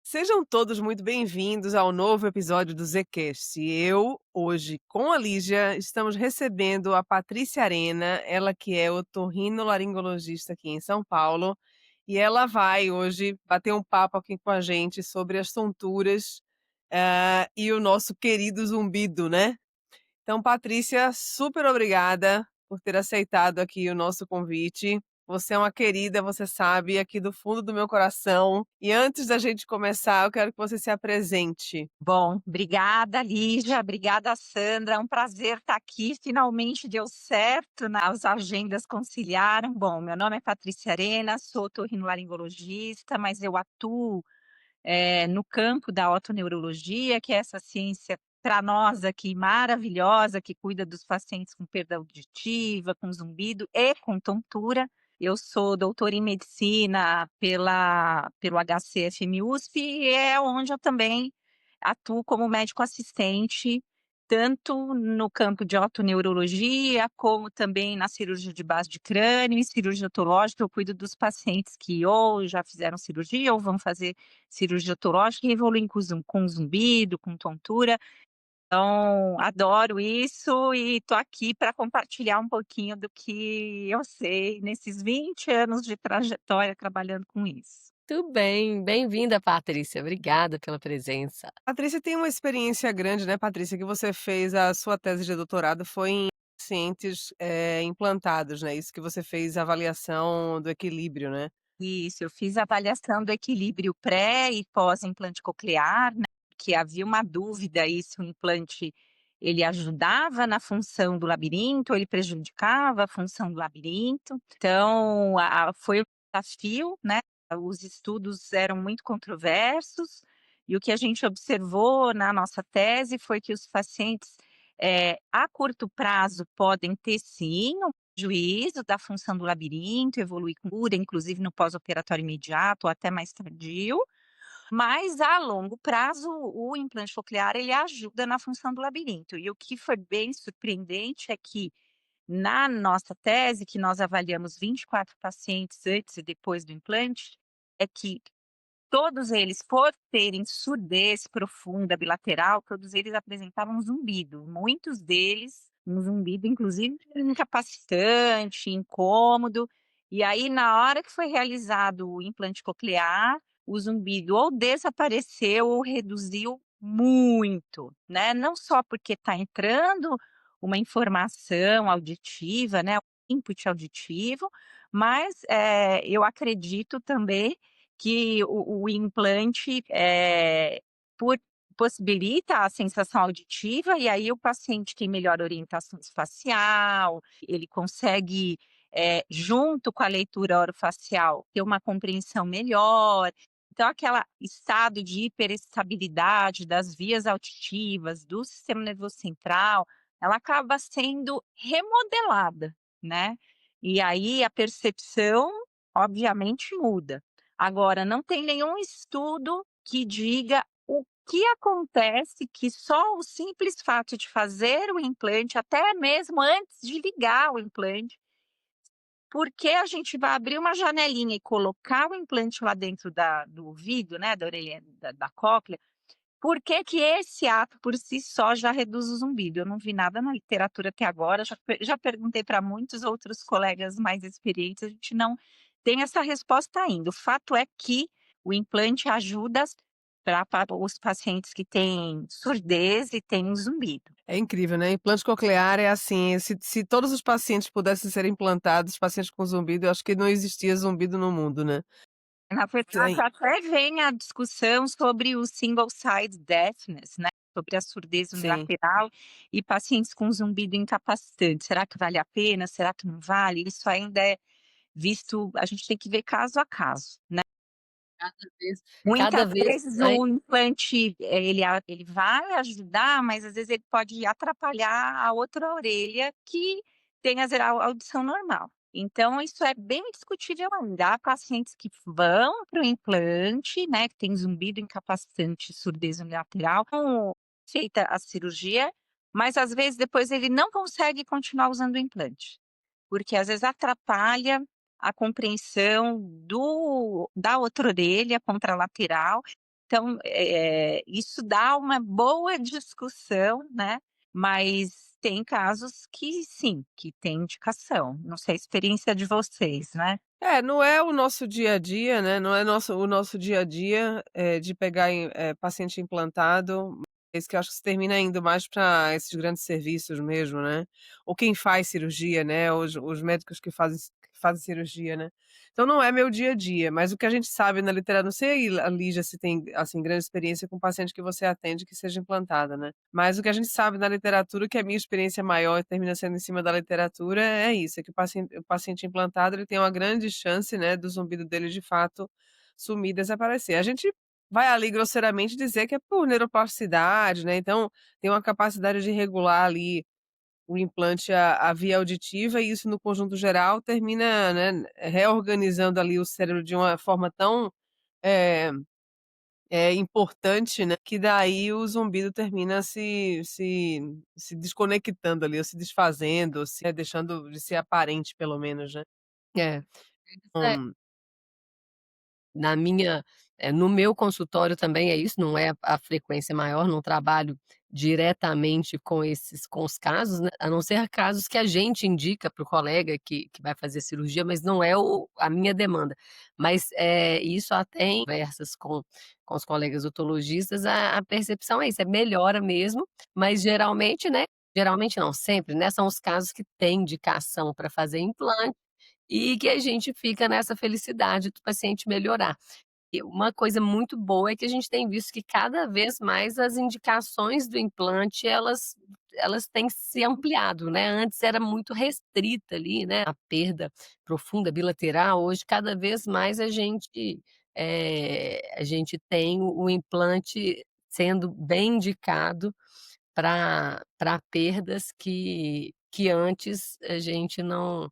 Sejam todos muito bem-vindos ao novo episódio do Zcast. Eu, hoje, com a Lígia, estamos recebendo a Patrícia Arena, ela que é otorrinolaringologista aqui em São Paulo, e ela vai hoje bater um papo aqui com a gente sobre as tonturas, e o nosso querido zumbido, né? Então, Patrícia, super obrigada por ter aceitado aqui o nosso convite. Você é uma querida, você sabe, aqui do fundo do meu coração. E antes da gente começar, eu quero que você se apresente. Bom, obrigada, Lígia, obrigada, Sandra. É um prazer estar aqui. Finalmente deu certo, né? As agendas conciliaram. Bom, meu nome é Patrícia Arena, sou otorrinolaringologista, mas eu atuo no campo da otoneurologia, que é essa ciência para nós aqui maravilhosa, que cuida dos pacientes com perda auditiva, com zumbido e com tontura. Eu sou doutora em medicina pelo HCFM USP e é onde eu também atuo como médico assistente, tanto no campo de otoneurologia, como também na cirurgia de base de crânio e cirurgia otológica. Eu cuido dos pacientes que ou já fizeram cirurgia ou vão fazer cirurgia otológica e evoluem com zumbido, com tontura. Então, adoro isso e estou aqui para compartilhar um pouquinho do que eu sei nesses 20 anos de trajetória trabalhando com isso. Tudo bem, bem-vinda, Patrícia. Obrigada pela presença. Patrícia tem uma experiência grande, né, Patrícia, que você fez a sua tese de doutorado foi em pacientes, implantados, né? Isso que você fez a avaliação do equilíbrio, né? Isso, eu fiz a avaliação do equilíbrio pré e pós-implante coclear, né, que havia uma dúvida aí se o implante ele ajudava na função do labirinto, ou ele prejudicava a função do labirinto. Então, foi um desafio, né? Os estudos eram muito controversos, e o que a gente observou na nossa tese foi que os pacientes, a curto prazo, podem ter sim prejuízo da função do labirinto, evolui com cura, inclusive no pós-operatório imediato ou até mais tardio, mas a longo prazo o implante coclear ele ajuda na função do labirinto. E o que foi bem surpreendente é que na nossa tese, que nós avaliamos 24 pacientes antes e depois do implante, é que todos eles, por terem surdez profunda bilateral, todos eles apresentavam zumbido. Muitos deles, um zumbido inclusive incapacitante, incômodo. E aí, na hora que foi realizado o implante coclear, o zumbido ou desapareceu ou reduziu muito, né? Não só porque está entrando uma informação auditiva, né? Um input auditivo, mas eu acredito também que o implante, por possibilita a sensação auditiva, e aí o paciente tem melhor orientação espacial, ele consegue, junto com a leitura orofacial, ter uma compreensão melhor. Então aquela estado de hiperestabilidade das vias auditivas, do sistema nervoso central, ela acaba sendo remodelada, né. E aí a percepção, obviamente, muda. Agora, não tem nenhum estudo que diga o que acontece que só o simples fato de fazer o implante, até mesmo antes de ligar o implante, porque a gente vai abrir uma janelinha e colocar o implante lá dentro do ouvido, né, da orelha, da cóclea, por que que esse ato por si só já reduz o zumbido? Eu não vi nada na literatura até agora, já perguntei para muitos outros colegas mais experientes, a gente não tem essa resposta ainda. O fato é que o implante ajuda para os pacientes que têm surdez e têm zumbido. É incrível, né? Implante coclear é assim, se todos os pacientes pudessem ser implantados, pacientes com zumbido, eu acho que não existia zumbido no mundo, né? Na verdade, Tem. até vem a discussão sobre o single side deafness, né, sobre a surdez Sim. unilateral e pacientes com zumbido incapacitante. Será que vale a pena? Será que não vale? Isso ainda é visto, a gente tem que ver caso a caso, né. Cada vez Muitas cada vez vezes ai, o implante, ele vai ajudar, mas às vezes ele pode atrapalhar a outra orelha que tem a audição normal. Então isso é bem discutível ainda. Há pacientes que vão para o implante, né, que tem zumbido incapacitante, surdez unilateral, com feita a cirurgia, mas às vezes depois ele não consegue continuar usando o implante, porque às vezes atrapalha a compreensão da outra orelha contralateral, Então, isso dá uma boa discussão, né, mas tem casos que sim, que tem indicação. Não sei a experiência de vocês, né. É, não é o nosso dia a dia, né, não é o nosso dia a dia, de pegar paciente implantado, mas que eu acho que se termina indo mais para esses grandes serviços mesmo, né, ou quem faz cirurgia, né, os médicos que fazem cirurgia, né. Então não é meu dia a dia, mas o que a gente sabe na literatura, não sei a Lígia se tem, assim, grande experiência com paciente que você atende que seja implantada, né, mas o que a gente sabe na literatura, que a minha experiência maior termina sendo em cima da literatura, é isso, é que o paciente implantado ele tem uma grande chance, né, do zumbido dele de fato sumir, desaparecer. A gente vai ali grosseiramente dizer que é por neuroplasticidade, né, então tem uma capacidade de regular ali o implante a via auditiva e isso no conjunto geral termina, né, reorganizando ali o cérebro de uma forma tão, eh importante, né, que daí o zumbido termina se desconectando ali, ou se desfazendo, ou deixando de ser aparente pelo menos, né. É. É. Hum, Na minha no meu consultório também é isso, não é a frequência maior, não trabalho diretamente com os casos, né, a não ser casos que a gente indica para o colega que vai fazer cirurgia, mas não é a minha demanda. Mas, isso até em conversas com os colegas otologistas, a percepção é isso, é melhora mesmo, mas geralmente não, sempre, né, são os casos que têm indicação para fazer implante e que a gente fica nessa felicidade do paciente melhorar. E uma coisa muito boa é que a gente tem visto que cada vez mais as indicações do implante elas têm se ampliado, né, antes era muito restrita ali, né, a perda profunda bilateral, hoje cada vez mais a gente tem o implante sendo bem indicado para perdas que antes a gente não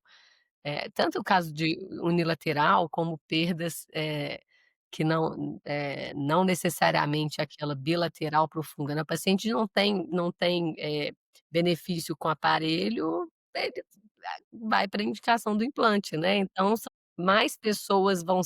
tanto o caso de unilateral, como perdas, que não necessariamente aquela bilateral profunda, né, o paciente não tem, benefício com o aparelho, ele vai para a indicação do implante, né, então mais pessoas vão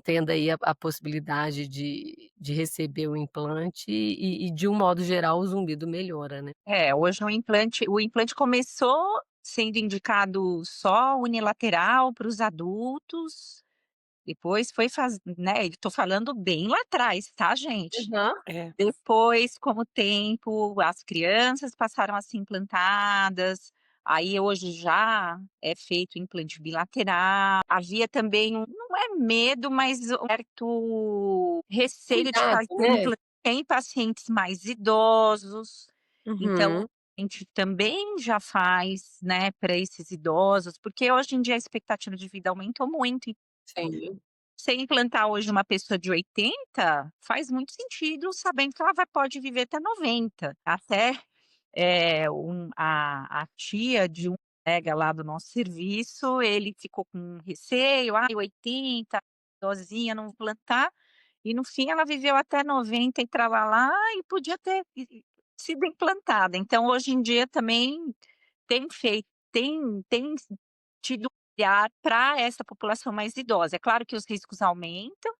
tendo aí a possibilidade de receber o implante e de um modo geral o zumbido melhora, né. Hoje o implante começou sendo indicado só unilateral para os adultos, depois foi né, estou falando bem lá atrás, tá, gente? Aham. é. Depois, com o tempo, as crianças passaram a ser implantadas, aí hoje já é feito implante bilateral. Havia também não é medo, mas um certo receio de Cuidado, fazer o né. implante em pacientes mais idosos, então Uhum. a gente também já faz, né, para esses idosos, porque hoje em dia a expectativa de vida aumentou muito. Sim. Você implantar hoje uma pessoa de 80, faz muito sentido, sabendo que ela pode viver até 90. Até, a tia de um colega lá do nosso serviço, ele ficou com receio: "Ai, 80, idosinha, não vou implantar", e no fim ela viveu até 90 e trá-lá-lá e podia ter sido implantada. Então hoje em dia também tem tido um olhar para essa população mais idosa. É claro que os riscos aumentam,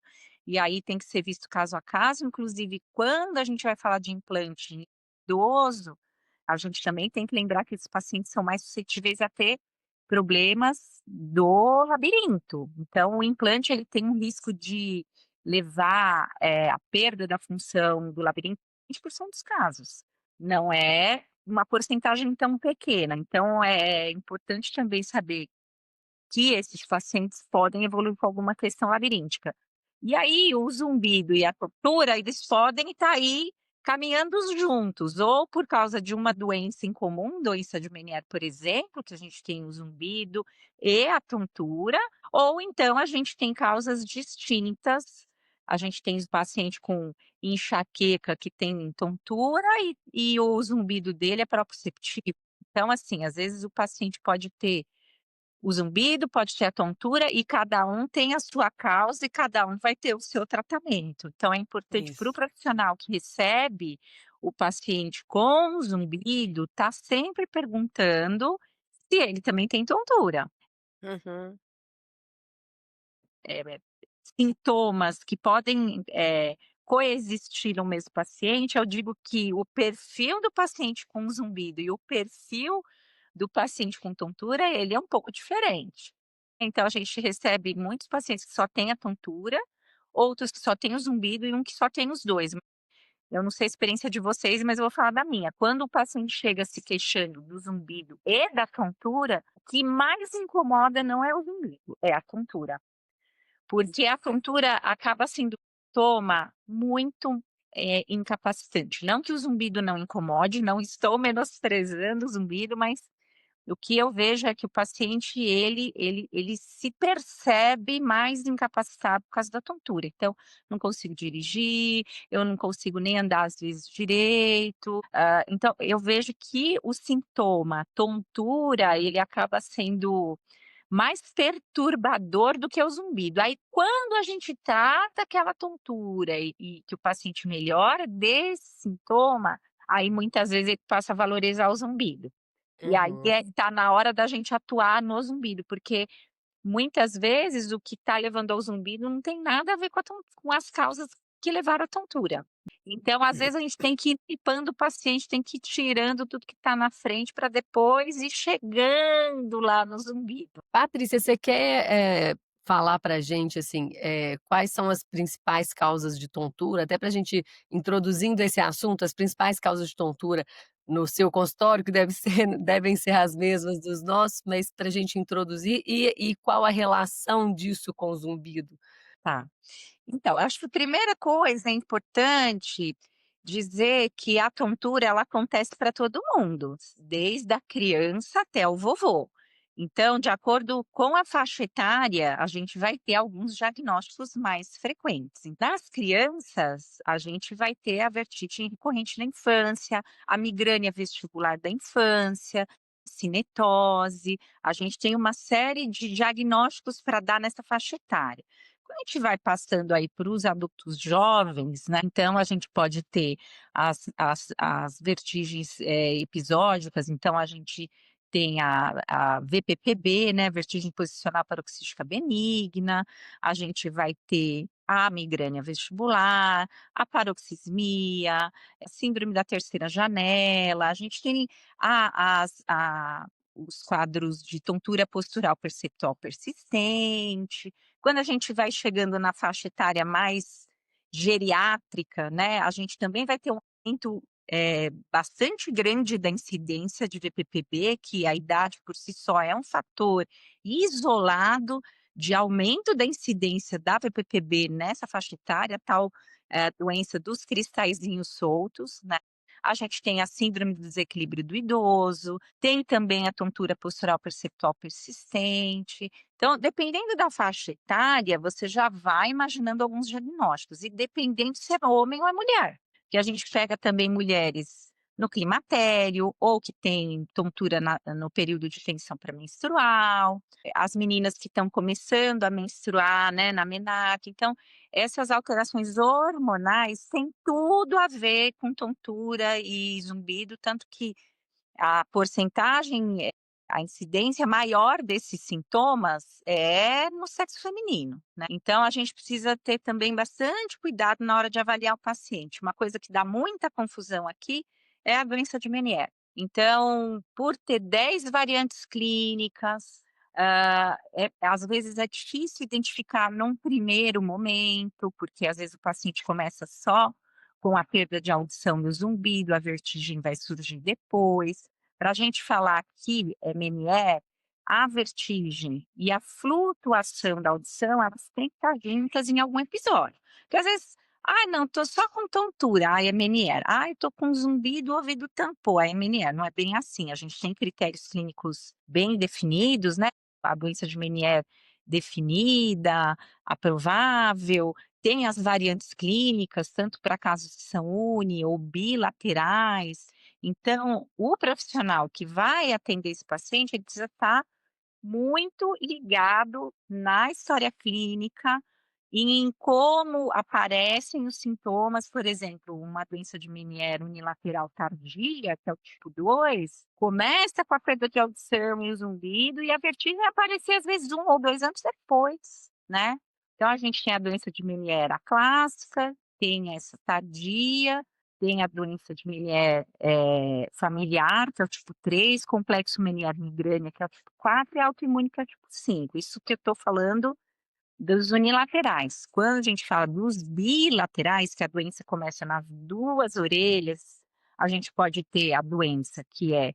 e aí tem que ser visto caso a caso, inclusive quando a gente vai falar de implante em idoso, a gente também tem que lembrar que esses pacientes são mais suscetíveis a ter problemas do labirinto. Então o implante ele tem um risco de levar, a perda da função do labirinto em 20% dos casos. Não é uma porcentagem tão pequena, então é importante também saber que esses pacientes podem evoluir com alguma questão labiríntica. E aí o zumbido e a tortura, eles podem estar aí caminhando juntos, ou por causa de uma doença em comum, doença de Meniere, por exemplo, que a gente tem o zumbido e a tontura, ou então a gente tem causas distintas, a gente tem o paciente com enxaqueca que tem tontura e o zumbido dele é proprioceptivo. Então, assim, às vezes o paciente pode ter o zumbido, pode ter a tontura e cada um tem a sua causa e cada um vai ter o seu tratamento. Então é importante para o Isso. profissional que recebe o paciente com zumbido, tá sempre perguntando se ele também tem tontura. Uhum. É sintomas que podem, coexistir no mesmo paciente, eu digo que o perfil do paciente com zumbido e o perfil do paciente com tontura, ele é um pouco diferente. Então a gente recebe muitos pacientes que só têm a tontura, outros que só têm o zumbido e um que só tem os 2. Eu não sei a experiência de vocês, mas eu vou falar da minha. Quando o paciente chega se queixando do zumbido e da tontura, o que mais incomoda não é o zumbido, é a tontura. Porque a tontura acaba sendo um sintoma muito, incapacitante. Não que o zumbido não incomode, não estou menosprezando o zumbido, mas o que eu vejo é que o paciente ele se percebe mais incapacitado por causa da tontura. Então, não consigo dirigir, eu não consigo nem andar às vezes direito. Então eu vejo que o sintoma tontura, ele acaba sendo mais perturbador do que o zumbido. Aí quando a gente trata aquela tontura e que o paciente melhora desse sintoma, aí muitas vezes ele passa a valorizar o zumbido. E aí Uhum. tá na hora da gente atuar no zumbido, porque muitas vezes o que está levando ao zumbido não tem nada a ver com as causas que levaram à tontura. Então, às vezes, a gente tem que ir limpando o paciente, tem que ir tirando tudo que está na frente para depois ir chegando lá no zumbido. Patrícia, você quer, falar pra gente, assim, quais são as principais causas de tontura? Até pra gente ir introduzindo esse assunto, as principais causas de tontura no seu consultório, que deve ser devem ser as mesmas dos nossos, mas pra gente introduzir, e qual a relação disso com o zumbido? Tá. Então, acho que a primeira coisa é importante dizer que a tontura ela acontece para todo mundo, desde a criança até o vovô. Então, de acordo com a faixa etária, a gente vai ter alguns diagnósticos mais frequentes. Nas crianças, a gente vai ter a vertigem recorrente na infância, a migrânia vestibular da infância, cinetose. A gente tem uma série de diagnósticos para dar nessa faixa etária. Quando a gente vai passando aí para os adultos jovens, né, então a gente pode ter as vertigens, episódicas, então a gente tem a VPPB, né, vertigem posicional paroxística benigna, a gente vai ter a migrânia vestibular, a paroxismia, a síndrome da terceira janela, a gente tem os quadros de tontura postural perceptual persistente. Quando a gente vai chegando na faixa etária mais geriátrica, né, a gente também vai ter um aumento, bastante grande da incidência de VPPB, que a idade por si só é um fator isolado de aumento da incidência da VPPB nessa faixa etária, tal, doença dos cristalzinhos soltos, né. A gente tem a síndrome do desequilíbrio do idoso, tem também a tontura postural perceptual persistente. Então, dependendo da faixa etária, você já vai imaginando alguns diagnósticos, e dependendo se é homem ou é mulher, que a gente pega também mulheres no climatério, ou que tem tontura no período de tensão pré-menstrual, as meninas que estão começando a menstruar, né, na menarca. Então, essas alterações hormonais têm tudo a ver com tontura e zumbido, tanto que a porcentagem, a incidência maior desses sintomas é no sexo feminino, né. Então a gente precisa ter também bastante cuidado na hora de avaliar o paciente. Uma coisa que dá muita confusão aqui é a doença de Meniere. Então, por ter 10 variantes clínicas, às vezes é difícil identificar num primeiro momento, porque às vezes o paciente começa só com a perda de audição e o zumbido, a vertigem vai surgir depois. Para a gente falar que é Meniere, a vertigem e a flutuação da audição, elas têm que estar juntas em algum episódio. Porque às vezes, "Ai não, estou só com tontura", aí é Meniere. "Ai, estou com zumbido, o ouvido tampou", aí é Meniere. Não é bem assim, a gente tem critérios clínicos bem definidos, né, a doença de Meniere definida, aprovável, tem as variantes clínicas, tanto para casos que são uni ou bilaterais. Então, o profissional que vai atender esse paciente, ele precisa estar muito ligado na história clínica e em como aparecem os sintomas, por exemplo, uma doença de Meniere unilateral tardia, que é o tipo 2, começa com a perda de audição e o zumbido, e a vertigem vai aparecer às vezes 1 ou 2 anos depois, né. Então a gente tem a doença de Meniere, a clássica, tem essa tardia, tem a doença de Meniere, familiar, que é o tipo 3, complexo Meniere migrânia, que é o tipo 4, e autoimune, que é o tipo 5. Isso que eu estou falando dos unilaterais. Quando a gente fala dos bilaterais, que a doença começa nas 2 orelhas, a gente pode ter a doença que é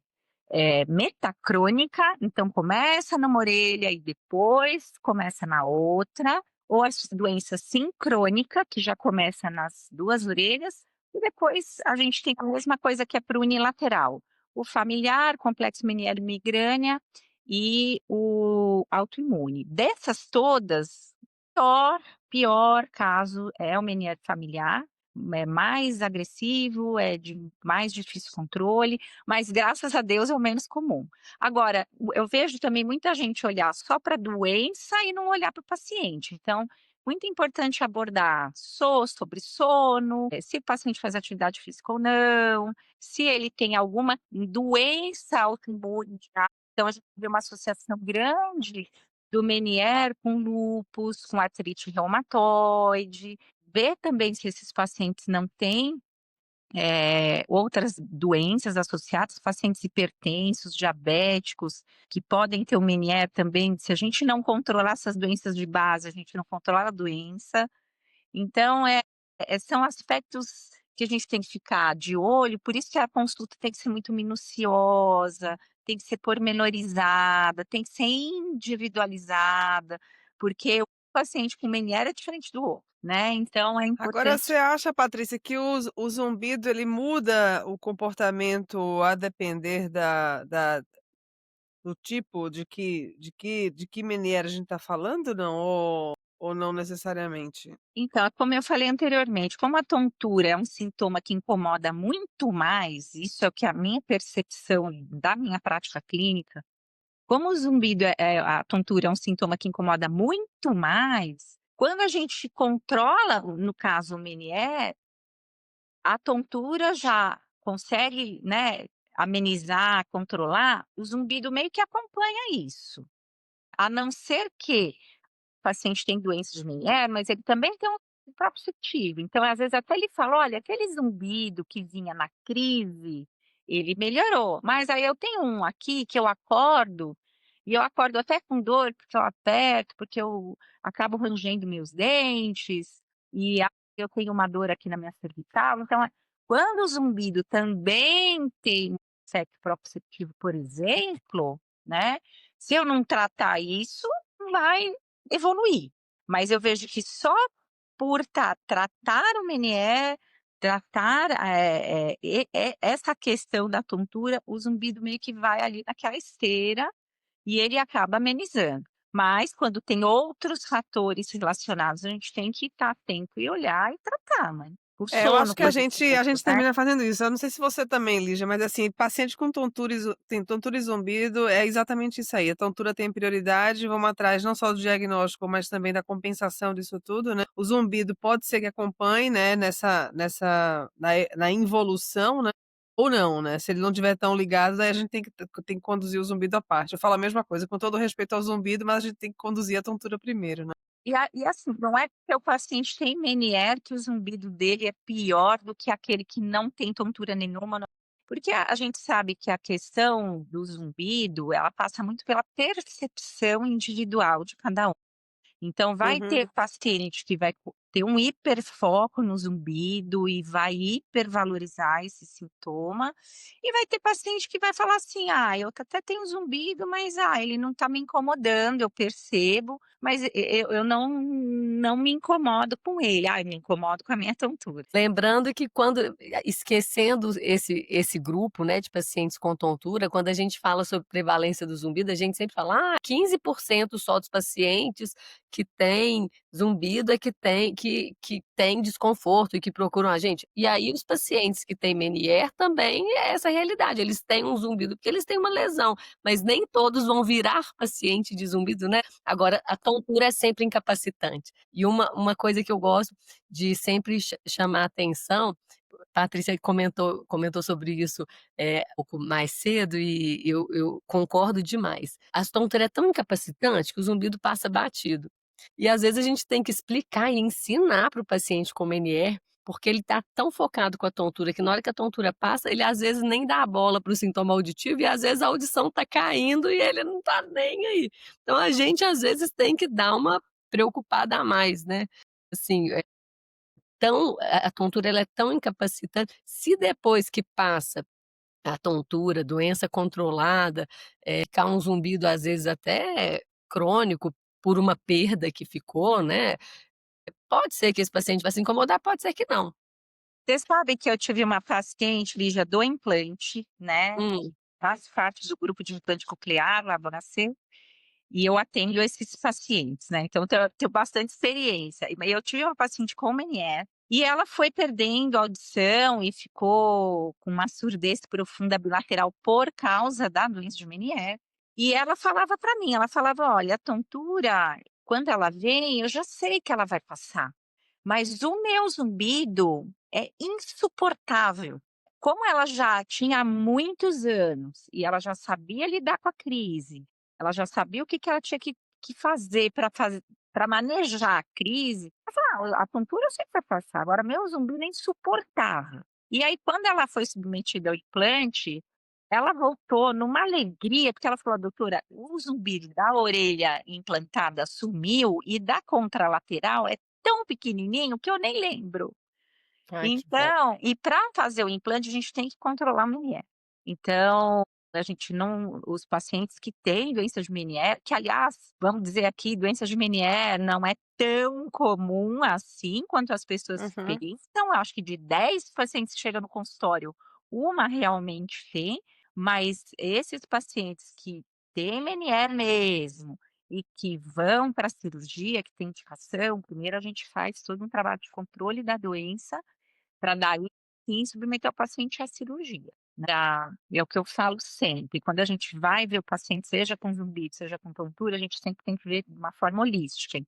metacrônica, então começa numa orelha e depois começa na outra, ou a doença sincrônica, que já começa nas 2 orelhas, e depois a gente tem a mesma coisa que é para o unilateral. O familiar, complexo Meniere migrânia e o autoimune. Dessas todas, pior caso é o Meniere familiar, é mais agressivo, é de mais difícil controle, mas graças a Deus é o menos comum. Agora, eu vejo também muita gente olhar só para a doença e não olhar para o paciente. Então, muito importante abordar sobre sono, se o paciente faz atividade física ou não, se ele tem alguma doença autoimune já. Então, a gente vê uma associação grande do Meniere com lúpus, com artrite reumatoide, ver também se esses pacientes não têm outras doenças associadas, pacientes hipertensos, diabéticos, que podem ter o Meniere também. Se a gente não controlar essas doenças de base, a gente não controla a doença. Então, são aspectos que a gente tem que ficar de olho, por isso que a consulta tem que ser muito minuciosa, tem que ser pormenorizada, tem que ser individualizada, porque o paciente com Meniere é diferente do outro, né, então é Agora você importante. acha, Patrícia, que o zumbido ele muda o comportamento a depender do tipo de que Meniere a gente está falando, não? Ou não necessariamente? Então, é como eu falei anteriormente, como a tontura é um sintoma que incomoda muito mais, isso é o que a minha percepção da minha prática clínica. Como o zumbido a tontura é um sintoma que incomoda muito mais, quando a gente controla, no caso o Meniere, a tontura já consegue, né, amenizar, controlar, o zumbido meio que acompanha isso. A não ser que o paciente tem doença de Meniere, mas ele também tem um proprioceptivo. Então, às vezes, até ele fala: "Olha, aquele zumbido que vinha na crise, ele melhorou, mas aí eu tenho um aqui que eu acordo, e eu acordo até com dor, porque eu aperto, porque eu acabo rangendo meus dentes, e aí eu tenho uma dor aqui na minha cervical". Então, quando o zumbido também tem um efeito proprioceptivo, por exemplo, né, se eu não tratar isso, vai evoluir, mas eu vejo que só por tratar o Meniere, tratar, essa questão da tontura, o zumbido meio que vai ali naquela esteira e ele acaba amenizando. Mas quando tem outros fatores relacionados, a gente tem que estar atento e olhar e tratar, né. O É, eu acho sono, que por a gente exemplo, né. termina fazendo isso. Eu não sei se você também, Lígia, mas assim, paciente com tontura tem tontura e zumbido, é exatamente isso aí. A tontura tem prioridade, vamos atrás não só do diagnóstico, mas também da compensação disso tudo, né. O zumbido pode ser que acompanhe, né, na involução, né, ou não, né. Se ele não estiver tão ligado, aí a gente tem que conduzir o zumbido à parte. Eu falo a mesma coisa, com todo respeito ao zumbido, mas a gente tem que conduzir a tontura primeiro, né. E assim, não é porque o paciente tem Meniere que o zumbido dele é pior do que aquele que não tem tontura nenhuma, não, porque a gente sabe que a questão do zumbido, ela passa muito pela percepção individual de cada um. Então vai ter Uhum. paciente que vai ter um hiperfoco no zumbido e vai hipervalorizar esse sintoma, e vai ter paciente que vai falar assim: "Ah, eu até tenho zumbido, mas, ele não está me incomodando, eu percebo, mas eu não me incomodo com ele. Ah, eu me incomodo com a minha tontura". Lembrando que quando esquecendo esse grupo, né, de pacientes com tontura, quando a gente fala sobre prevalência do zumbido, a gente sempre fala: "Ah, 15% só dos pacientes que têm zumbido é que tem desconforto e que procuram a gente". E aí os pacientes que têm Meniere também é essa a realidade, eles têm um zumbido porque eles têm uma lesão, mas nem todos vão virar paciente de zumbido, né. Agora a tontura é sempre incapacitante. E uma coisa que eu gosto de sempre chamar atenção, Patrícia comentou sobre isso, um pouco mais cedo e eu concordo demais. A tontura é tão incapacitante que o zumbido passa batido. E às vezes a gente tem que explicar e ensinar para o paciente com Meniere, porque ele está tão focado com a tontura que na hora que a tontura passa, ele às vezes nem dá a bola para o sintoma auditivo e às vezes a audição está caindo e ele não está nem aí. Então a gente às vezes tem que dar uma preocupada a mais, né. Assim, a tontura ela é tão incapacitante, se depois que passa a tontura, doença controlada, ficar um zumbido às vezes até crônico por uma perda que ficou, né, pode ser que esse paciente vai se incomodar, pode ser que não. Você sabe que eu tive uma paciente, Lígia, do implante, né, Hum, faz parte do grupo de implante coclear, lá do ABC, e eu atendo esses pacientes, né, então eu tenho bastante experiência. E eu tive uma paciente com Meniere, e ela foi perdendo a audição e ficou com uma surdez profunda bilateral por causa da doença de Meniere. E ela falava para mim, ela falava: "Olha, a tontura, quando ela vem, eu já sei que ela vai passar, mas o meu zumbido é insuportável". Como ela já tinha muitos anos e ela já sabia lidar com a crise, ela já sabia o que que ela tinha que fazer para manejar a crise, ela falou: "Ah, a tontura eu sei que vai passar, agora meu zumbido é insuportável". E aí quando ela foi submetida ao implante, ela voltou numa alegria, porque ela falou: "Doutora, o zumbido da orelha implantada sumiu e da contralateral é tão pequenininho que eu nem lembro". ai que bom. Então, e para fazer o implante a gente tem que controlar o Meniere. Então, a gente não, os pacientes que têm doença de Meniere, que aliás, vamos dizer aqui, doença de Meniere não é tão comum assim quanto as pessoas Uhum, pensam. Eu acho que de 10 pacientes que chegam no consultório, uma realmente tem, mas esses pacientes que têm Meniere mesmo e que vão para a cirurgia, que tem indicação, primeiro a gente faz todo um trabalho de controle da doença para daí sim submeter o paciente à cirurgia. É o que eu falo sempre, quando a gente vai ver o paciente, seja com zumbido, seja com tontura, a gente sempre tem que ver de uma forma holística.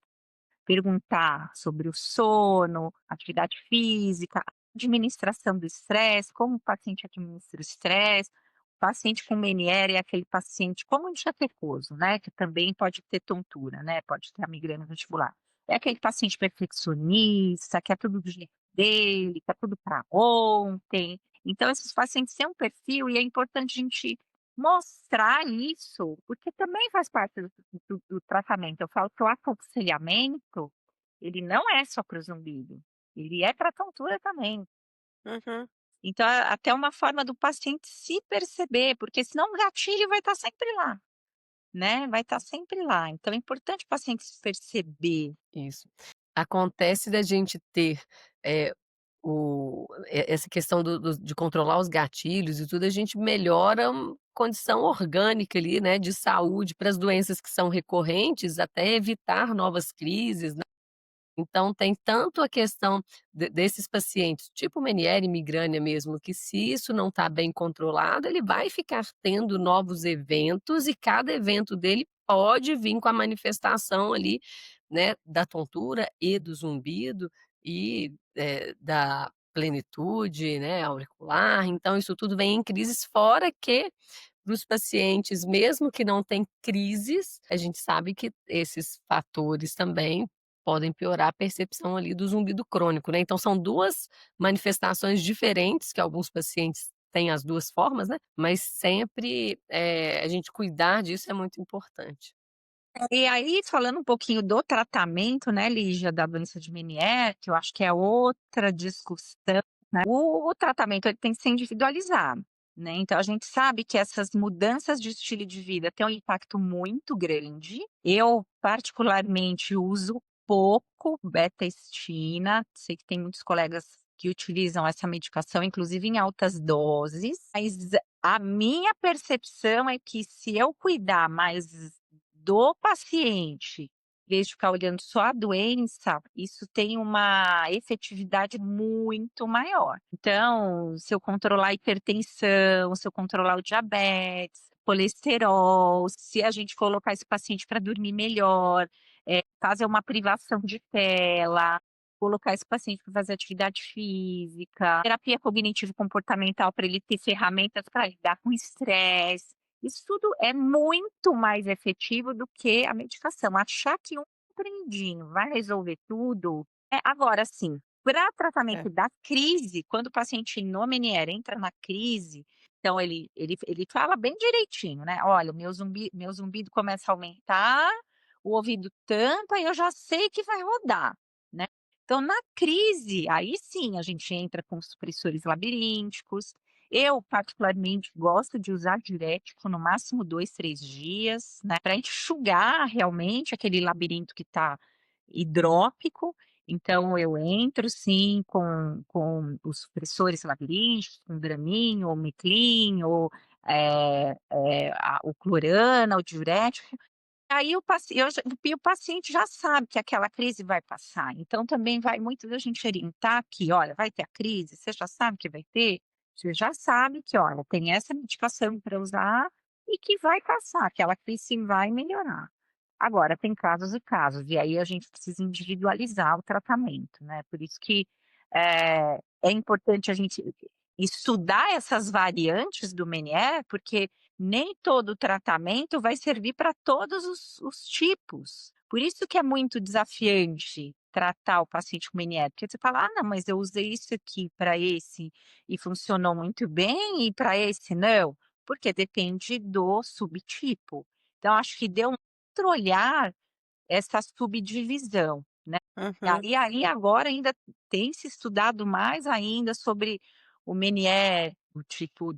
Perguntar sobre o sono, atividade física, administração do estresse, como o paciente administra o estresse. O paciente com Meniere é aquele paciente como enxaquecoso, né, que também pode ter tontura, né, pode ter a migrânia vestibular. É aquele paciente perfeccionista, quer tudo do jeito dele, quer tudo para ontem. Então esses pacientes têm um perfil e é importante a gente mostrar isso, porque também faz parte do tratamento. Eu falo que o aconselhamento, ele não é só para o zumbido, ele é para a tontura também. uhum. Então é até uma forma do paciente se perceber, porque senão o gatilho vai estar sempre lá, né, vai estar sempre lá. Então é importante o paciente se perceber. Isso. Acontece da gente ter, eh, essa questão de controlar os gatilhos e tudo, a gente melhora condição orgânica ali, né, de saúde para as doenças que são recorrentes, até evitar novas crises, né. Então tem tanto a questão desses pacientes, tipo Meniere e migrânia mesmo, que se isso não está bem controlado, ele vai ficar tendo novos eventos e cada evento dele pode vir com a manifestação ali, né, da tontura e do zumbido e, da plenitude, né, auricular, então isso tudo vem em crises, fora que para os pacientes, mesmo que não tem crises, a gente sabe que esses fatores também podem piorar a percepção ali do zumbido crônico, né, então são 2 manifestações diferentes que alguns pacientes têm as 2 formas, né, mas sempre, a gente cuidar disso é muito importante. E aí, falando um pouquinho do tratamento, né, Lígia, da doença de Meniere, que eu acho que é outra discussão, né, o tratamento ele tem que ser individualizado, né, então a gente sabe que essas mudanças de estilo de vida têm um impacto muito grande. Eu, particularmente, uso pouco beta-estina, sei que tem muitos colegas que utilizam essa medicação, inclusive em altas doses, mas a minha percepção é que se eu cuidar mais do paciente, em vez de ficar olhando só a doença, isso tem uma efetividade muito maior. Então, se eu controlar a hipertensão, se eu controlar o diabetes, colesterol, se a gente colocar esse paciente para dormir melhor, fazer uma privação de tela, colocar esse paciente para fazer atividade física, terapia cognitivo comportamental para ele ter ferramentas para lidar com estresse. Isso tudo é muito mais efetivo do que a medicação. Achar que um compreendindo, vai resolver tudo. Agora sim, para É. tratamento da crise, quando o paciente no Meniere entra na crise, então ele fala bem direitinho, né: "Olha, o meu zumbido começa a aumentar, o ouvido tampa e eu já sei que vai rodar", né. Então na crise, aí sim a gente entra com supressores labirínticos. Eu particularmente gosto de usar diurético no máximo 2, 3 dias, né, para enxugar realmente aquele labirinto que está hidrópico. Então eu entro sim com os supressores labirínticos, com Dramin ou Meclin ou, o Clorana, o diurético. Aí o paciente já sabe que aquela crise vai passar, então também vai muito da gente orientar que: "Olha, vai ter a crise, você já sabe que vai ter? Você já sabe que, olha, tem essa medicação para usar e que vai passar, aquela crise sim vai melhorar". Agora tem casos e casos, e aí a gente precisa individualizar o tratamento, né, por isso que, é importante a gente estudar essas variantes do Meniere, porque nem todo tratamento vai servir para todos os tipos. Por isso que é muito desafiante tratar o paciente com Meniere, porque você fala: "Ah, não, mas eu usei isso aqui para esse e funcionou muito bem e para esse não", porque depende do subtipo. Então acho que deu um outro olhar essa subdivisão, né. Uhum. E aí agora ainda tem se estudado mais ainda sobre o Meniere, o tipo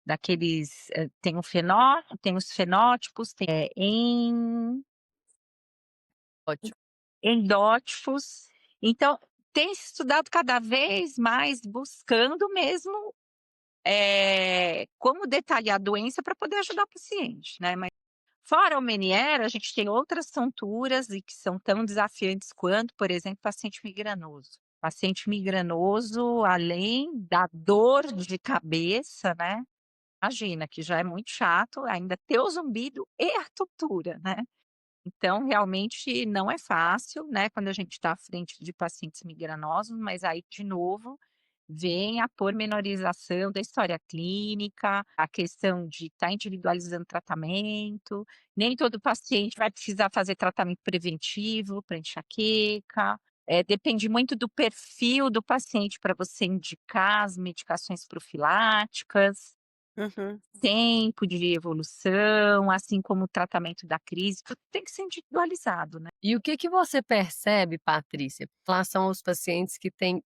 daqueles, tem os fenótipos, tem, Ótimo. endótifos. Então, tem se estudado cada vez mais buscando mesmo, como detalhar a doença para poder ajudar o paciente, né. Mas fora o Meniere, a gente tem outras tonturas e que são tão desafiantes quanto, por exemplo, paciente migranoso. Paciente migranoso, além da dor de cabeça, né, imagina que já é muito chato ainda ter o zumbido e a tontura, né. Então realmente não é fácil, né, quando a gente está à frente de pacientes migranosos, mas aí de novo, vem a pormenorização da história clínica, a questão de estar individualizando o tratamento, nem todo paciente vai precisar fazer tratamento preventivo para enxaqueca, depende muito do perfil do paciente para você indicar as medicações profiláticas. Uhum. Tempo de evolução, assim como o tratamento da crise, tudo tem que ser individualizado, né. E o que que você percebe, Patrícia, em relação aos pacientes que têm,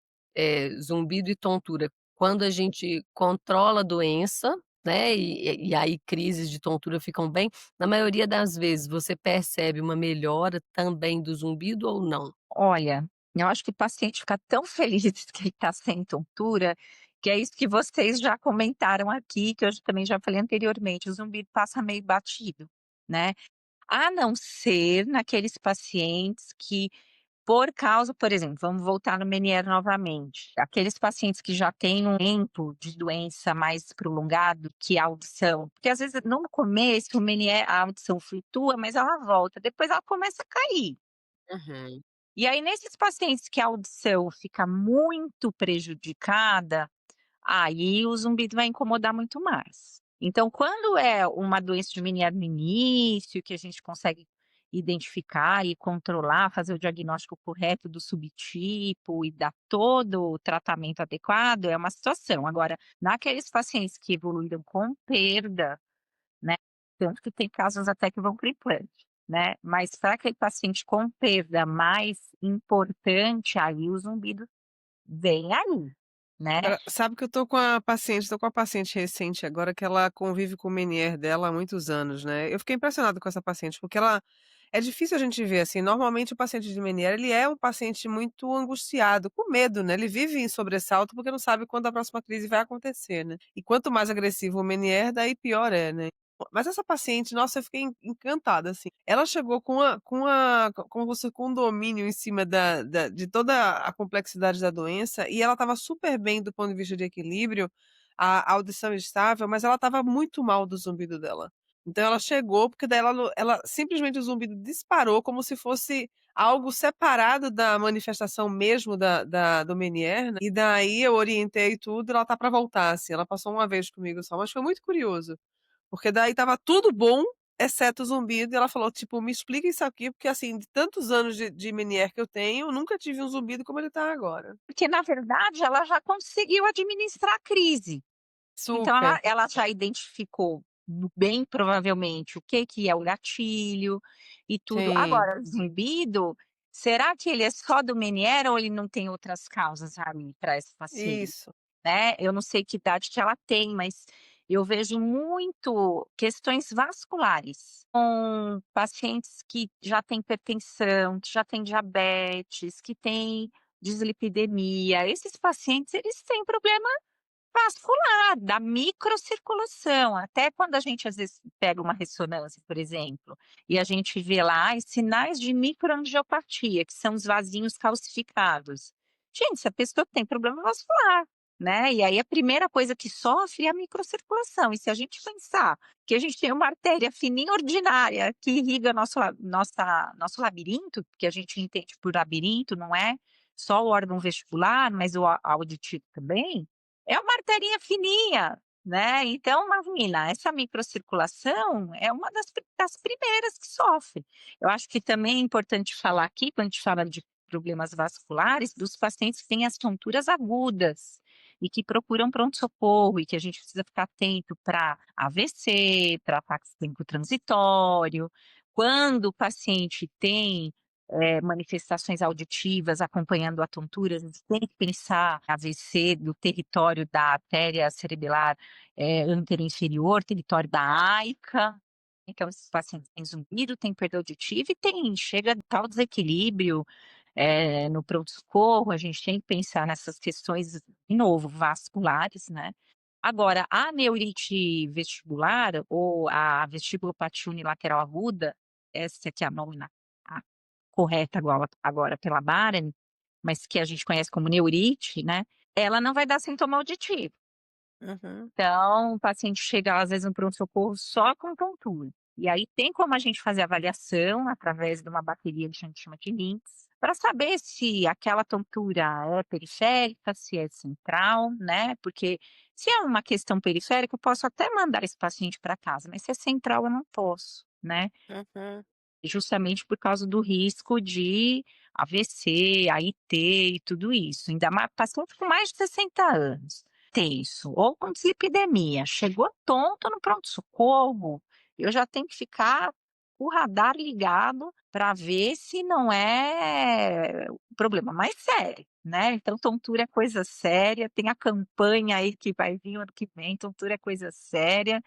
zumbido e tontura? Quando a gente controla a doença, né, e aí crises de tontura ficam bem, na maioria das vezes você percebe uma melhora também do zumbido ou não? Olha, eu acho que o paciente fica tão feliz que ele está sem tontura, que é isso que vocês já comentaram aqui, que eu também já falei anteriormente, o zumbido passa meio batido, né. A não ser naqueles pacientes que por causa, por exemplo, vamos voltar no Meniere novamente, aqueles pacientes que já têm um tempo de doença mais prolongado que a audição, porque às vezes no começo o Meniere a audição flutua, mas ela volta, depois ela começa a cair. Uhum. E aí nesses pacientes que a audição fica muito prejudicada, aí o zumbido vai incomodar muito mais. Então, quando é uma doença de Meniere no início, que a gente consegue identificar e controlar, fazer o diagnóstico correto do subtipo e dar todo o tratamento adequado, é uma situação. Agora, naqueles pacientes que evoluíram com perda, né, tanto que tem casos até que vão para o implante, né, mas para aquele paciente com perda mais importante, aí o zumbido vem aí, né. Agora, sabe que eu tô com a paciente recente agora que ela convive com o Meniere dela há muitos anos, né. Eu fiquei impressionado com essa paciente, porque ela é difícil a gente ver, assim, normalmente o paciente de Meniere, ele é um paciente muito angustiado, com medo, né, ele vive em sobressalto, porque não sabe quando a próxima crise vai acontecer, né. E quanto mais agressivo o Meniere, daí pior é, né. Mas essa paciente, nossa, eu fiquei encantada, assim. Ela chegou com você com um domínio em cima de toda a complexidade da doença, e ela estava super bem do ponto de vista de equilíbrio, a audição estável, mas ela estava muito mal do zumbido dela. Então ela chegou, porque daí ela simplesmente o zumbido disparou como se fosse algo separado da manifestação mesmo do Meniere, né, e daí eu orientei tudo, ela tá para voltar, assim, ela passou uma vez comigo só, mas foi muito curioso. Porque daí estava tudo bom, exceto o zumbido, e ela falou, tipo: "Me explica isso aqui, porque, assim, de tantos anos de Meniere que eu tenho, eu nunca tive um zumbido como ele tá agora". Porque na verdade ela já conseguiu administrar a crise. Então Super. ela já identificou bem provavelmente o que é o gatilho e tudo. Sim, Agora, o zumbido, será que ele é só do Meniere ou ele não tem outras causas ali para esse paciente, isso. né? Eu não sei que idade que ela tem, mas eu vejo muito questões vasculares com pacientes que já têm hipertensão, que já têm diabetes, que têm dislipidemia. Esses pacientes, eles têm problema vascular, da microcirculação, até quando a gente às vezes pega uma ressonância, por exemplo, e a gente vê lá, ai, sinais de microangiopatia, que são os vasinhos calcificados. Gente, essa pessoa tem problema vascular, né, e aí a primeira coisa que sofre é a microcirculação, e se a gente pensar que a gente tem uma artéria fininha ordinária que irriga nosso labirinto, que a gente entende por labirinto, não é só o órgão vestibular, mas o auditivo também, é uma arterinha fininha, né, então imagina, essa microcirculação é uma das primeiras que sofre. Eu acho que também é importante falar aqui, quando a gente fala de problemas vasculares, dos pacientes que têm as tonturas agudas, e que procuram pronto-socorro, e que a gente precisa ficar atento para AVC, para ataque clínico transitório. Quando o paciente tem manifestações auditivas acompanhando a tontura, a gente tem que pensar AVC do território da artéria cerebelar anteroinferior, território da AICA. Então, esses pacientes têm zumbido, têm perda auditiva e chega a tal desequilíbrio no pronto-socorro. A gente tem que pensar nessas questões, de novo, vasculares, né? Agora, a neurite vestibular ou a vestibulopatia unilateral aguda, essa que é a nome correta agora pela Baren, mas que a gente conhece como neurite, né, ela não vai dar sintoma auditivo. Uhum. Então, o paciente chega às vezes no pronto-socorro só com tontura. E aí tem como a gente fazer avaliação através de uma bateria que a gente chama de LINX, para saber se aquela tontura é periférica, se é central, né? Porque se é uma questão periférica, eu posso até mandar esse paciente para casa, mas se é central, eu não posso, né? Uhum. Justamente por causa do risco de AVC, AIT e tudo isso, ainda mais paciente com mais de 60 anos, tenso ou com dislipidemia, chegou tonto no pronto-socorro, eu já tenho que ficar com o radar ligado para ver se não é o problema mais sério, né. Então tontura é coisa séria, tem a campanha aí que vai vir o ano que vem, tontura é coisa séria,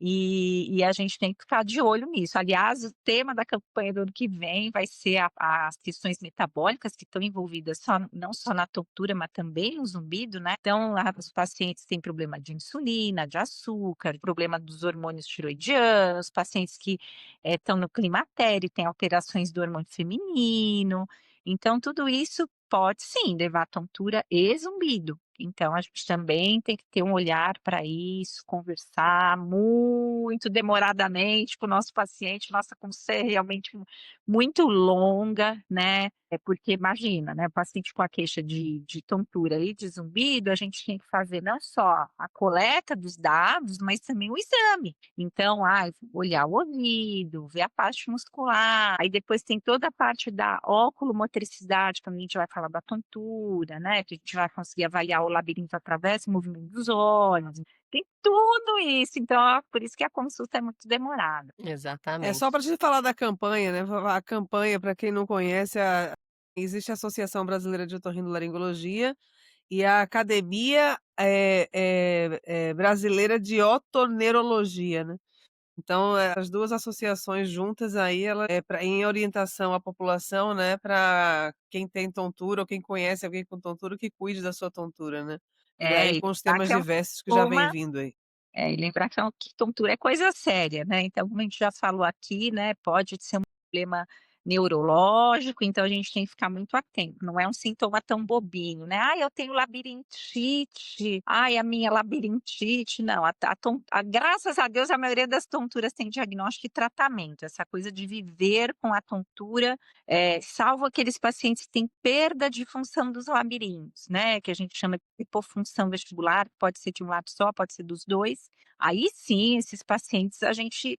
e a gente tem que ficar de olho nisso. Aliás, o tema da campanha do ano que vem vai ser as questões metabólicas que estão envolvidas não só na tontura, mas também no zumbido, né. Então, os pacientes têm problema de insulina, de açúcar, problema dos hormônios tiroidianos, pacientes que estão no climatério, têm alterações do hormônio feminino. Então, tudo isso pode sim levar a tontura e zumbido. Então, a gente também tem que ter um olhar para isso, conversar muito demoradamente com o nosso paciente, nossa consulta é realmente muito longa, né? É porque imagina, né? O paciente com a queixa de tontura e de zumbido, a gente tem que fazer não só a coleta dos dados, mas também o exame. Então, olhar o ouvido, ver a parte muscular, aí depois tem toda a parte da oculomotricidade, quando a gente vai falar da tontura, né? Que a gente vai conseguir avaliar o labirinto através do movimento dos olhos. Tem tudo isso, então, por isso que a consulta é muito demorada. É só para Exatamente. te falar da campanha, né, a campanha, para quem não conhece, existe a Associação Brasileira de Otorrinolaringologia e a Academia, Brasileira de Otonerologia, né. Então, as 2 associações juntas aí, ela é pra em orientação à população, né, para quem tem tontura ou quem conhece alguém com tontura, que cuide da sua tontura, né. E É, daí e com os lembrar temas que é diversos que já vem uma vindo aí. lembrar que tontura é coisa séria, né, então como a gente já falou aqui, né, pode ser um problema neurológico, então a gente tem que ficar muito atento, não é um sintoma tão bobinho, né, "Ai, eu tenho labirintite, ai, a minha labirintite", não, graças a Deus a maioria das tonturas tem diagnóstico e tratamento, essa coisa de viver com a tontura, salvo aqueles pacientes que têm perda de função dos labirintos, né, que a gente chama de hipofunção vestibular, pode ser de um lado só, pode ser dos 2. Aí sim, esses pacientes a gente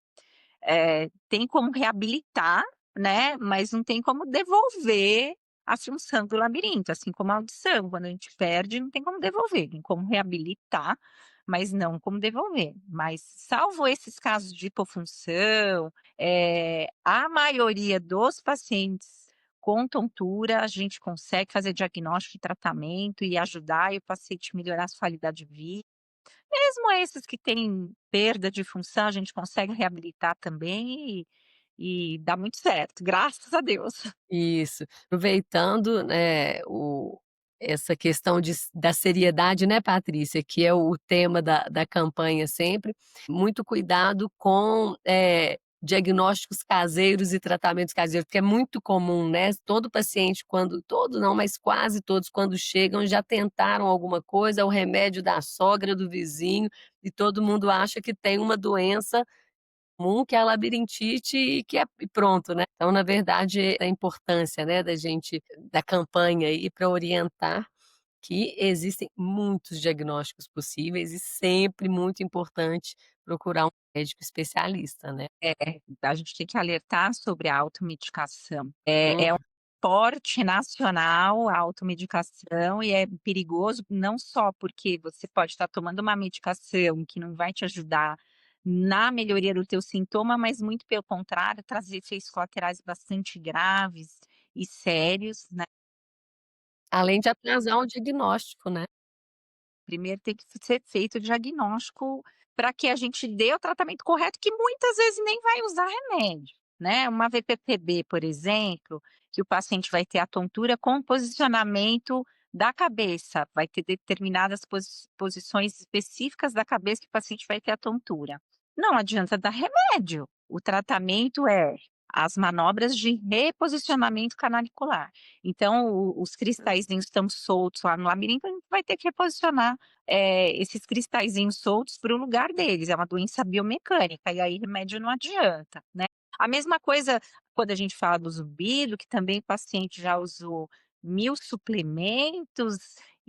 tem como reabilitar, né, mas não tem como devolver a função do labirinto, assim como a audição, quando a gente perde, não tem como devolver, tem como reabilitar, mas não como devolver. Mas salvo esses casos de hipofunção, a maioria dos pacientes com tontura, a gente consegue fazer diagnóstico e tratamento e ajudar e o paciente melhorar a sua qualidade de vida. Mesmo esses que têm perda de função, a gente consegue reabilitar também e dá muito certo, graças a Deus. Isso. Aproveitando, né, essa questão da seriedade, né, Patrícia, que é o tema da campanha sempre, muito cuidado com, diagnósticos caseiros e tratamentos caseiros, porque é muito comum, né, todo paciente todo não, mas quase todos quando chegam já tentaram alguma coisa, é o remédio da sogra, do vizinho, e todo mundo acha que tem uma doença comum, que é a labirintite e pronto, né. Então, na verdade, a importância, né, da campanha aí para orientar que existem muitos diagnósticos possíveis e sempre muito importante procurar um médico especialista, né. É, a gente tem que alertar sobre a automedicação. Hum. É um esporte nacional a automedicação e é perigoso não só porque você pode estar tomando uma medicação que não vai te ajudar na melhoria do teu sintoma, mas muito pelo contrário, trazer efeitos colaterais bastante graves e sérios, né. Além de atrasar o diagnóstico, né. Primeiro tem que ser feito o diagnóstico para que a gente dê o tratamento correto, que muitas vezes nem vai usar remédio, né. Uma VPPB, por exemplo, que o paciente vai ter a tontura com posicionamento da cabeça, vai ter determinadas posições específicas da cabeça que o paciente vai ter a tontura. Não adianta dar remédio, o tratamento é as manobras de reposicionamento canalicular. Então os cristalzinhos estão soltos lá no labirinto, a gente vai ter que reposicionar esses cristalzinhos soltos para o lugar deles, é uma doença biomecânica, e aí remédio não adianta, né. A mesma coisa quando a gente fala do zumbido, que também o paciente já usou 1000 suplementos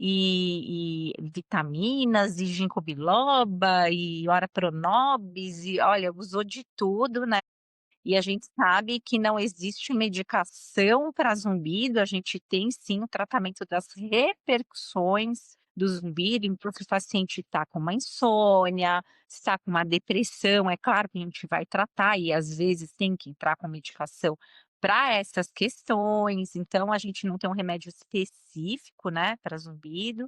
e vitaminas, e ginkgo biloba, e ora pronobis, e olha, usou de tudo, né. E a gente sabe que não existe medicação para zumbido, a gente tem sim o tratamento das repercussões do zumbido, então se o paciente está com uma insônia, se está com uma depressão, é claro que a gente vai tratar e às vezes tem que entrar com medicação para essas questões, então a gente não tem um remédio específico, né, para zumbido.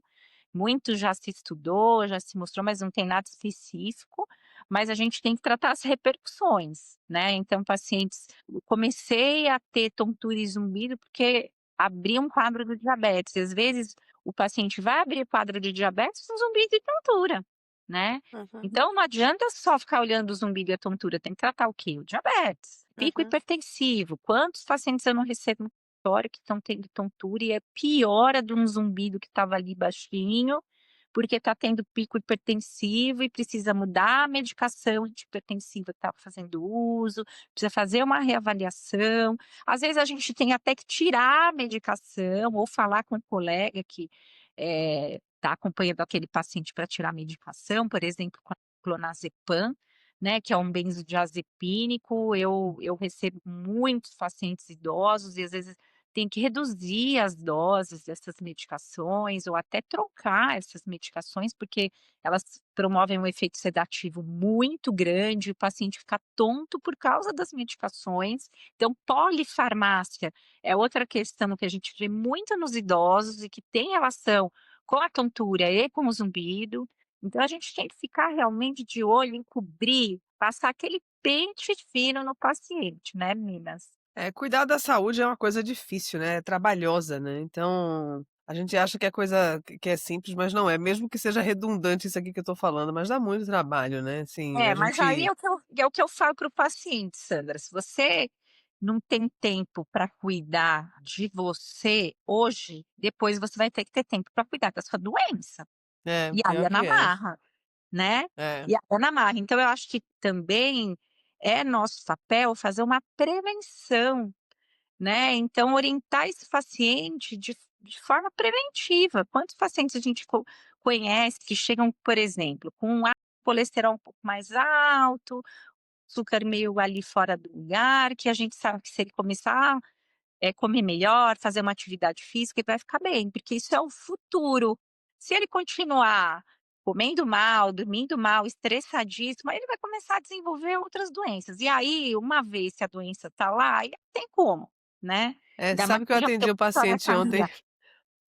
Muito já se estudou, já se mostrou, mas não tem nada específico, mas a gente tem que tratar as repercussões, né. Então pacientes comecei a ter tontura e zumbido, porque abri um quadro do diabetes, e às vezes o paciente vai abrir quadro de diabetes com zumbido e tontura, né. Uhum, Então não adianta só ficar olhando o zumbido e a tontura, tem que tratar o quê? O diabetes. Pico uhum. hipertensivo, quantos pacientes eu não recebo no consultório que estão tendo tontura e é piora de um zumbido que estava ali baixinho, porque está tendo pico hipertensivo e precisa mudar a medicação antihipertensiva que estava fazendo uso, precisa fazer uma reavaliação. Às vezes a gente tem até que tirar a medicação ou falar com um colega que está acompanhando aquele paciente para tirar a medicação, por exemplo, com a clonazepam, né, que é um benzodiazepínico. Eu recebo muitos pacientes idosos e às vezes tem que reduzir as doses dessas medicações ou até trocar essas medicações, porque elas promovem um efeito sedativo muito grande, o paciente fica tonto por causa das medicações. Então, polifarmácia é outra questão que a gente vê muito nos idosos e que tem relação com a tontura e com o zumbido. Então, a gente tem que ficar realmente de olho em cobrir, passar aquele pente fino no paciente, né, meninas? É, cuidar da saúde é uma coisa difícil, né, é trabalhosa, né, então, a gente acha que é coisa que é simples, mas não é, mesmo que seja redundante isso aqui que eu tô falando, mas dá muito trabalho, né, assim, a É, mas aí gente é o que eu falo para o paciente, Sandra, se você não tem tempo para cuidar de você hoje, depois você vai ter que ter tempo para cuidar da sua doença. é, E aí pior é na que é. marra, né. É. E aí é na marra. Então eu acho que também é nosso papel fazer uma prevenção, né, então orientar esse paciente de forma preventiva. Quantos pacientes a gente conhece que chegam, por exemplo, com um colesterol um pouco mais alto, açúcar meio ali fora do lugar, que a gente sabe que se ele começar comer melhor, fazer uma atividade física, ele vai ficar bem, porque isso é o futuro. Se ele continuar comendo mal, dormindo mal, estressadíssimo, aí ele vai começar a desenvolver outras doenças. E aí, uma vez que a doença está lá, aí não tem como, né. Ainda mais Sabe que eu que já tem atendi uma o história paciente ontem. familiar.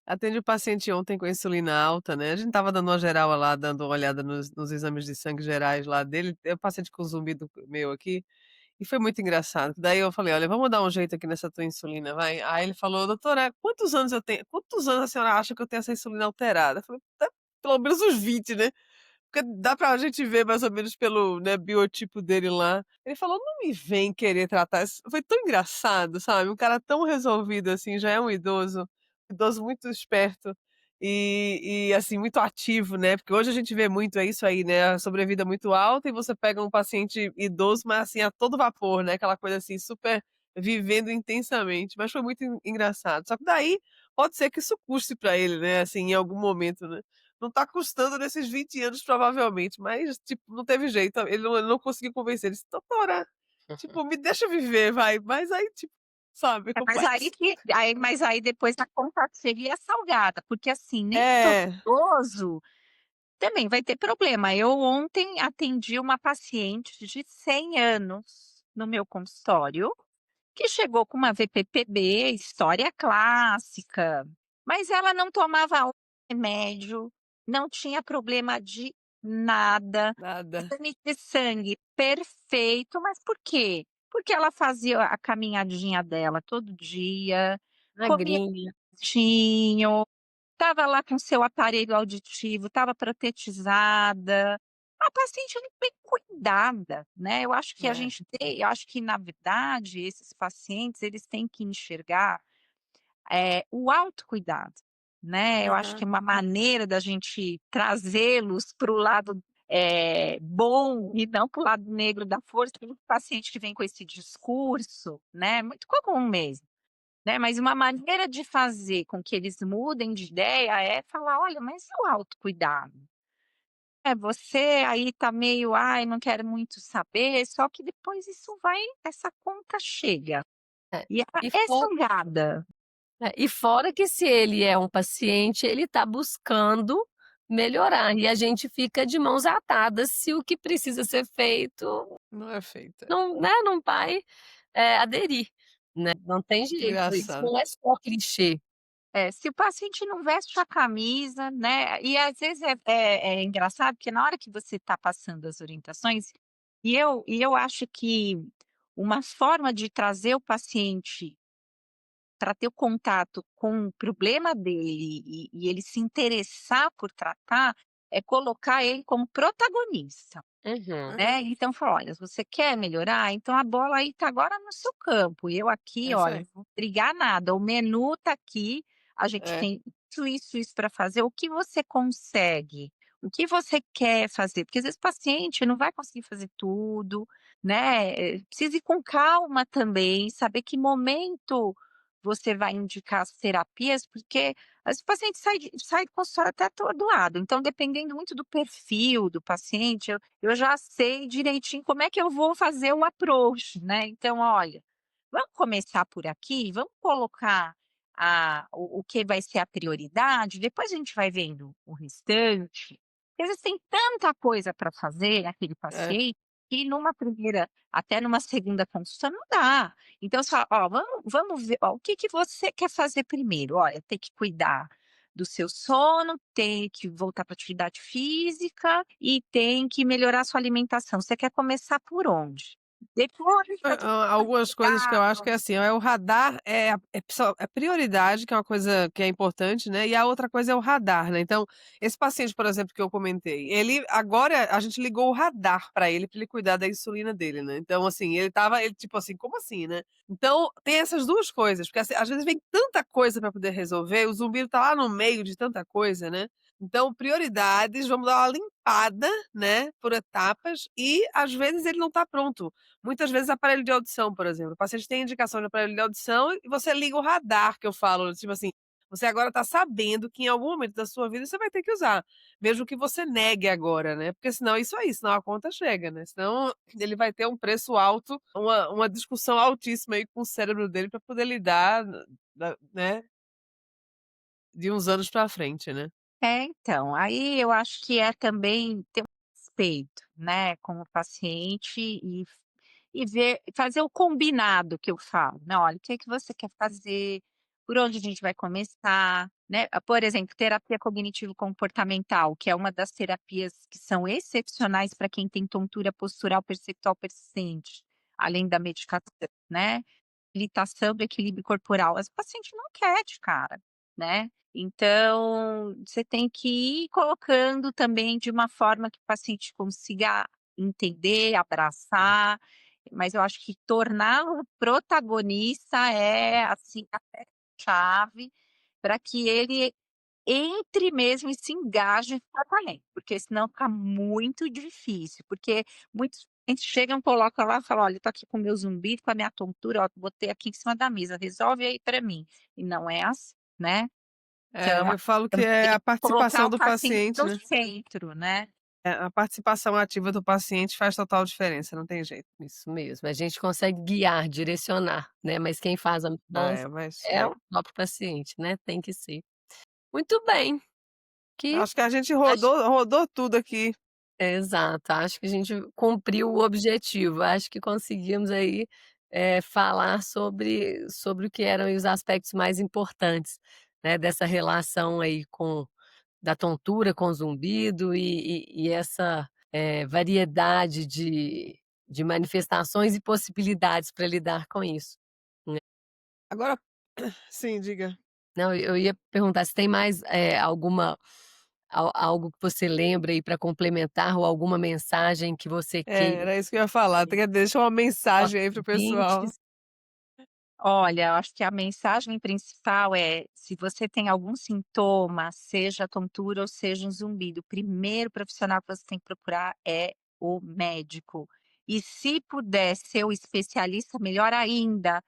Atendi o paciente ontem com insulina alta, né, a gente estava dando uma geral lá, dando uma olhada nos exames de sangue gerais lá dele, é o paciente com zumbido meu aqui, e foi muito engraçado, daí eu falei: "Olha, vamos dar um jeito aqui nessa tua insulina, vai". Aí ele falou: "Doutora, quantos anos a senhora acha que eu tenho essa insulina alterada?" Eu falei: "Tá, pelo menos uns 20, né". Porque dá pra gente ver mais ou menos pelo, né, biotipo dele lá. Ele falou: "Não me vem querer tratar isso", foi tão engraçado, sabe, um cara tão resolvido, assim, já é um idoso muito esperto e, assim, muito ativo, né, porque hoje a gente vê muito é isso aí, né, a sobrevida muito alta e você pega um paciente idoso, mas, assim, a todo vapor, né, aquela coisa, assim, super vivendo intensamente, mas foi muito engraçado. Só que daí, pode ser que isso custe pra ele, né, assim, em algum momento, né. Não tá custando nesses 20 anos provavelmente, mas, tipo, não teve jeito, ele não conseguiu convencer, ele disse: "Doutora, tipo, me deixa viver, vai", mas aí, tipo, sabe, é complexo. Mas aí depois a conta seria salgada, porque assim, nem todo É, idoso também vai ter problema. Eu ontem atendi uma paciente de 100 anos no meu consultório, que chegou com uma VPPB, história clássica, mas ela não tomava um remédio, não tinha problema de nada, nada. exame de sangue perfeito, mas por quê? Porque ela fazia a caminhadinha dela todo dia, comia Magrinha. direitinho, estava lá com seu aparelho auditivo, estava protetizada, a paciente muito bem cuidada, né. É. Eu acho que na verdade esses pacientes eles têm que enxergar, o autocuidado, né. Eu acho que Aham. uma maneira da gente trazê-los para o lado, bom e não para o lado negro da força, tem muito paciente que vem com esse discurso, né, muito comum mesmo. Né, mas uma maneira de fazer com que eles mudem de ideia é falar: "Olha, mas e o autocuidado? Você aí tá meio: 'Ai, não quero muito saber'", só que depois essa conta chega, É. e ela E é for salgada. e fora que se ele é um paciente, ele está buscando melhorar, e a gente fica de mãos atadas se o que precisa ser feito Não é feita. não, né, não vai, aderir, né, não tem jeito, isso Engraçado. não é só clichê. Se o paciente não veste a camisa, né, e às vezes é engraçado, porque na hora que você está passando as orientações, e eu acho que uma forma de trazer o paciente para ter o contato com o problema dele e ele se interessar por tratar, é colocar ele como protagonista, Uhum. né. Aham. Então falar: "Olha, você quer melhorar? Então a bola aí tá agora no seu campo, e eu É aqui, isso olha, aí. não vou brigar nada, o menu tá aqui, a gente É. tem isso para fazer, o que você consegue? O que você quer fazer?", porque às vezes o paciente não vai conseguir fazer tudo, né, precisa ir com calma também, saber que momento você vai indicar as terapias, porque às vezes o paciente sai do consultório até atordoado, então dependendo muito do perfil do paciente, eu já sei direitinho como é que eu vou fazer o approach, né. Então: "Olha, vamos começar por aqui, vamos colocar o que vai ser a prioridade, depois a gente vai vendo o restante", porque às vezes tem tanta coisa para fazer naquele É. paciente, que numa primeira até numa segunda consulta não dá. Então você fala: "Ó, vamos ver, ó, o que que você quer fazer primeiro? Olha, tem que cuidar do seu sono, tem que voltar para atividade física e tem que melhorar a sua alimentação. Você quer começar por onde?". Depois a gente vai Algumas coisas que eu acho que é cuidado. assim, é o radar é prioridade, que é uma coisa que é importante, né, e a outra coisa é o radar, né. Então, esse paciente, por exemplo, que eu comentei, ele agora a gente ligou o radar pra ele cuidar da insulina dele, né. Então, assim, ele tipo assim: "Como assim, né?". Então, tem essas 2 coisas, porque, assim, às vezes vem tanta coisa pra poder resolver, o zumbido tá lá no meio de tanta coisa, né. Então, prioridades, vamos dar uma limpada, né, por etapas e, às vezes, ele não tá pronto. Muitas vezes aparelho de audição, por exemplo, o paciente tem indicação de aparelho de audição e você liga o radar que eu falo, tipo assim, Você agora está sabendo que em algum momento da sua vida você vai ter que usar, mesmo que você negue agora, né, porque senão é isso aí, senão a conta chega, né, senão ele vai ter um preço alto, uma discussão altíssima aí com o cérebro dele para poder lidar, né, de uns anos para frente, né. É, então, aí eu acho que é também ter um respeito, né, com o paciente e ver fazer o combinado que eu falo, né, "Olha, o que que você quer fazer? Por onde a gente vai começar?", né. Por exemplo, terapia cognitivo-comportamental, que é uma das terapias que são excepcionais para quem tem tontura postural perceptual persistente, além da medicação, né. Habilitação do equilíbrio corporal, as o paciente não quer de cara, né. Então, você tem que ir colocando também de uma forma que o paciente consiga entender, abraçar, mas eu acho que torná-lo protagonista é, assim, a chave para que ele entre mesmo e se engaje no tratamento, porque senão fica muito difícil, porque muitos pacientes chegam, colocam lá e falam: "Olha, eu tô aqui com o meu zumbido, com a minha tontura, ó, botei aqui em cima da mesa, resolve aí pra mim", e não é assim, né. Então, É, eu falo que é também a colocar participação o do paciente paciente, no né. centro, né. A participação ativa do paciente faz total diferença, não tem jeito. Isso mesmo, a gente consegue guiar, direcionar, né, mas quem faz a Ah, mudança é, mas é o próprio paciente, né, tem que ser. Muito bem, que acho que a gente acho rodou tudo aqui. exato, acho que a gente cumpriu o objetivo, acho que conseguimos aí, falar sobre o que eram os aspectos mais importantes, né, dessa relação aí com da tontura com o zumbido e essa, variedade de manifestações e possibilidades para lidar com isso, né. Agora sim, diga. Não, eu ia perguntar se tem mais, alguma algo que você lembra aí para complementar ou alguma mensagem que você É, queira era isso que eu ia falar, tem que deixar uma mensagem nossos aí para o pessoal. ouvintes. Olha, eu acho que a mensagem principal é, se você tem algum sintoma, seja tontura ou seja um zumbido, o primeiro profissional que você tem que procurar é o médico. E se puder ser o especialista, melhor ainda,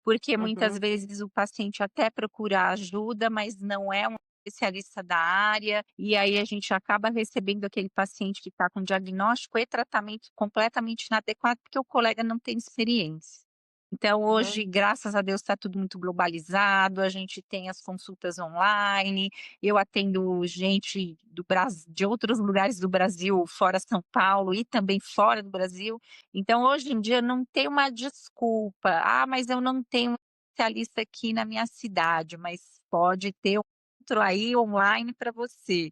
porque muitas Uhum. vezes o paciente até procura ajuda, mas não é um especialista da área, e aí a gente acaba recebendo aquele paciente que está com diagnóstico e tratamento completamente inadequado, porque o colega não tem experiência. Então Aham. hoje, graças a Deus, está tudo muito globalizado, a gente tem as consultas online, eu atendo gente do Bras de outros lugares do Brasil, fora São Paulo e também fora do Brasil, então hoje em dia não tem uma desculpa: "Ah, mas eu não tenho um especialista aqui na minha cidade", mas pode ter outro aí online para você.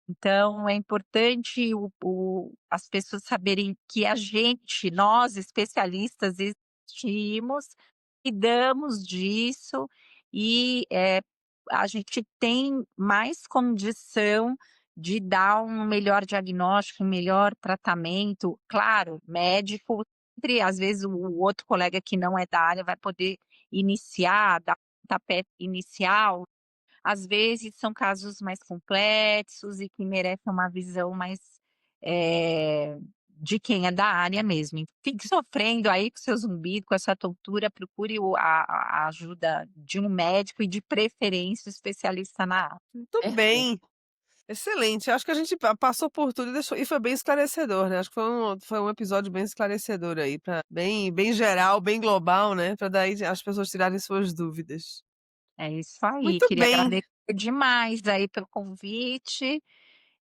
Então é importante as pessoas saberem que a gente, nós especialistas existimos, cuidamos disso e, a gente tem mais condição de dar um melhor diagnóstico, um melhor tratamento. Claro, médico sempre às vezes o outro colega que não é da área vai poder iniciar, dar um pontapé inicial, às vezes são casos mais complexos e que merecem uma visão mais, de quem é da área mesmo. Fique sofrendo aí com seu zumbido, com a sua tontura, procure a ajuda de um médico e de preferência um especialista na área. Muito perfeito. bem, excelente. Acho que a gente passou por tudo e foi bem esclarecedor, né, acho que foi um episódio bem esclarecedor aí, bem geral, bem global, né, para daí as pessoas tirarem suas dúvidas. É isso aí, Muito queria bem. agradecer demais aí pelo convite.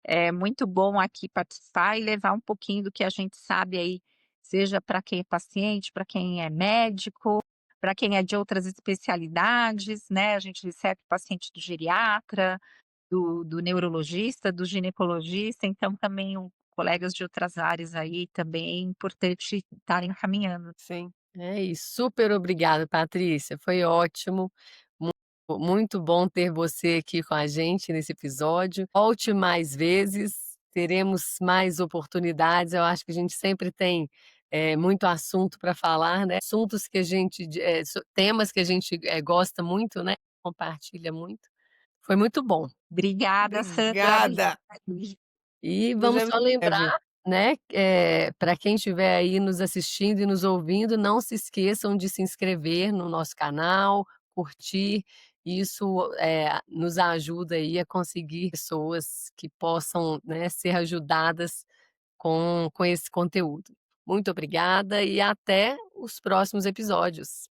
É muito bom aqui participar e levar um pouquinho do que a gente sabe aí, seja para quem é paciente, para quem é médico, para quem é de outras especialidades, né, a gente recebe paciente do geriatra, do neurologista, do ginecologista, então também colegas de outras áreas aí, também é importante estarem encaminhando. Sim. É isso, super obrigada, Patrícia, foi ótimo, muito bom ter você aqui com a gente nesse episódio. Volte mais vezes, teremos mais oportunidades, eu acho que a gente sempre tem, muito assunto para falar, né, assuntos que a gente temas que a gente, gosta muito, né, compartilha muito. Foi muito bom. Obrigada, Sandra. Obrigada. E Nos vamos vemos só em breve. lembrar, né, para quem estiver aí nos assistindo e nos ouvindo, não se esqueçam de se inscrever no nosso canal, curtir e isso, nos ajuda aí a conseguir pessoas que possam, né, ser ajudadas com esse conteúdo. Muito obrigada e até os próximos episódios.